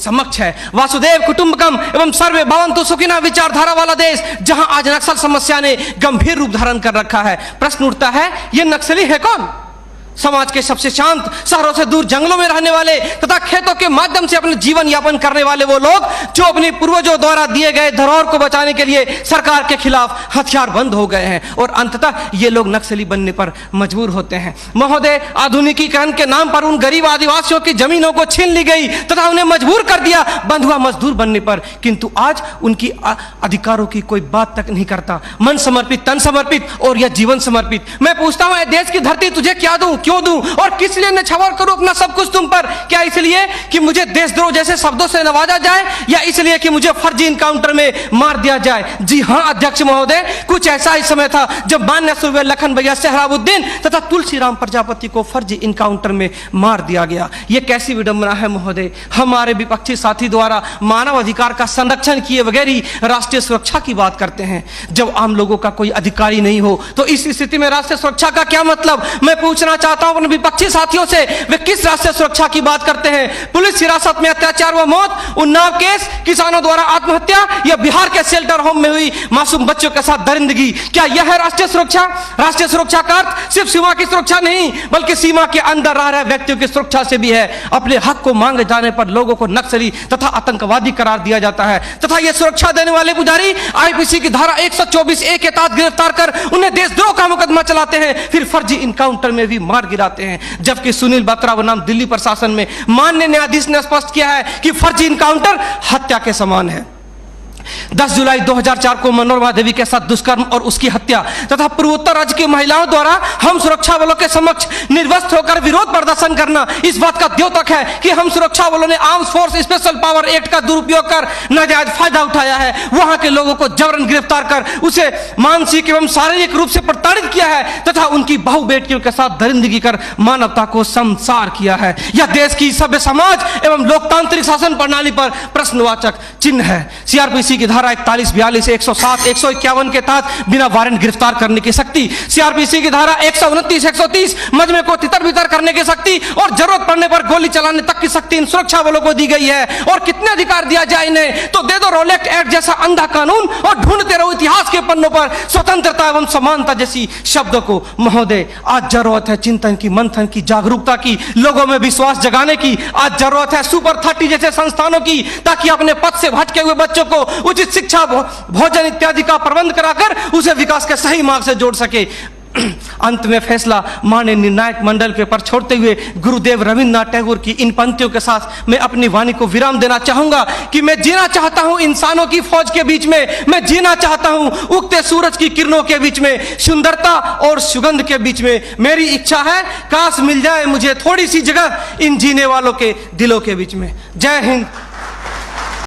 समक्ष है। वासुदेव कुटुंबकम एवं सर्वे भवन्तु सुखिनः विचारधारा वाला देश, जहां आज नक्सल समस्या ने गंभीर रूप धारण कर रखा है। प्रश्न उठता है, ये नक्सली है कौन? समाज के सबसे शांत, शहरों से दूर जंगलों में रहने वाले तथा खेतों के माध्यम से अपने जीवन यापन करने वाले वो लोग जो अपने पूर्वजों द्वारा दिए गए धरोहर को बचाने के लिए सरकार के खिलाफ हथियार बंद हो गए हैं और अंततः ये लोग नक्सली बनने पर मजबूर होते हैं। महोदय, आधुनिकीकरण के नाम पर उन गरीब आदिवासियों की जमीनों को छीन ली गई तथा उन्हें मजबूर कर दिया बंधुआ मजदूर बनने पर, किंतु आज उनकी अधिकारों की कोई बात तक नहीं करता। मन समर्पित, तन समर्पित और यह जीवन समर्पित। मैं पूछता हूं, देश की धरती तुझे क्या दूं, क्यों दूं और किस लिए न्यौछावर करूं अपना सब कुछ तुम पर? क्या इसलिए कि मुझे देशद्रोह जैसे शब्दों से नवाजा जाए या इसलिए कि मुझे फर्जी इनकाउंटर में मार दिया जाए? जी हां अध्यक्ष महोदय, कुछ ऐसा ही समय था जब मान्य सूबे लखन भैया सेहराबुद्दीन तथा तुलसीराम प्रजापति को फर्जी इनकाउंटर में मार दिया गया। यह कैसी विडंबना है महोदय, हमारे विपक्षी साथी द्वारा मानव अधिकार का संरक्षण किए बगैर ही राष्ट्रीय सुरक्षा की बात करते हैं। जब आम लोगों का कोई अधिकार ही नहीं हो तो इस स्थिति में राष्ट्रीय सुरक्षा का क्या मतलब? मैं पूछना चाहता हूं अपने विपक्षी साथियों से, वे किस राष्ट्रीय सुरक्षा की बात करते हैं? पुलिस हिरासत में अत्याचार व मौत, उन्नाव केस, किसानों द्वारा आत्महत्या या बिहार के शेल्टर होम में हुई मासूम बच्चों के साथ दरिंदगी, क्या यह है राष्ट्रीय सुरक्षा? राष्ट्रीय सुरक्षा का अर्थ सिर्फ सीमा की सुरक्षा नहीं बल्कि सीमा के अंदर रह रहे व्यक्तियों की सुरक्षा से भी है। अपने हक को मांगे जाने पर लोगों को नक्सली तथा आतंकवादी करार दिया जाता है तथा यह सुरक्षा देने वाले पुजारी आईपीसी की धारा 124A के तहत गिरफ्तार कर उन्हें देशद्रोह का मुकदमा चलाते हैं, फिर फर्जी इनकाउंटर में भी मार गिराते हैं। जबकि सुनील बत्रा बनाम दिल्ली प्रशासन में माननीय न्यायाधीश ने स्पष्ट किया है कि फर्जी इनकाउंटर हत्या के समान है। 10 जुलाई 2004 को मनोरमा देवी के साथ दुष्कर्म और उसकी हत्या तथा पूर्वोत्तर राज्य की महिलाओं द्वारा हम सुरक्षा बलों के समक्ष निर्वस्त्र होकर विरोध प्रदर्शन करना इस बात का द्योतक है कि हम सुरक्षा बलों ने arms force special power act का दुरुपयोग कर नाजायज फायदा उठाया है। वहां के लोगों को जबरन गिरफ्तार कर उसे मानसिक एवं शारीरिक रूप से प्रताड़ित किया है तथा उनकी बहु बेटियों के साथ दरिंदगी कर मानवता को संसार किया है। यह देश की सभ्य समाज एवं लोकतांत्रिक शासन प्रणाली पर प्रश्नवाचक चिन्ह है। सीआरपीसी की धारा 41, 42, 107, 151 के तहत बिना वारंट गिरफ्तार करने की शक्ति, सीआरपीसी की धारा 129, 130 मजमे को तितर बितर करने की शक्ति और जरूरत पड़ने पर गोली चलाने तक की शक्ति इन सुरक्षा बलों को दी गई है। और कितने अधिकार दिया जाए इन्हें? तो दे दो रोलेक्ट एक्ट जैसा अंधा कानून और ढूंढते रहो इतिहास के पन्नों पर स्वतंत्रता एवं समानता जैसी शब्दों को। महोदय, आज जरूरत है चिंतन की, मंथन की, जागरूकता की, लोगों में विश्वास जगाने की। आज जरूरत है सुपर 30 जैसे संस्थानों की, ताकि अपने पथ से भटके हुए बच्चों को उचित शिक्षा, भोजन इत्यादि का प्रबंध कराकर उसे विकास के सही मार्ग से जोड़ सके। अंत में फैसला माननीय निर्णायक मंडल के पर छोड़ते हुए गुरुदेव रविन्द्रनाथ टैगोर की इन पंक्तियों के साथ मैं अपनी वाणी को विराम देना चाहूंगा कि मैं जीना चाहता हूं इंसानों की फौज के बीच में, मैं जीना चाहता हूं उगते सूरज की किरणों के बीच में, सुंदरता और सुगंध के बीच में। मेरी इच्छा है काश मिल जाए मुझे थोड़ी सी जगह इन जीने वालों के दिलों के बीच में। जय हिंद,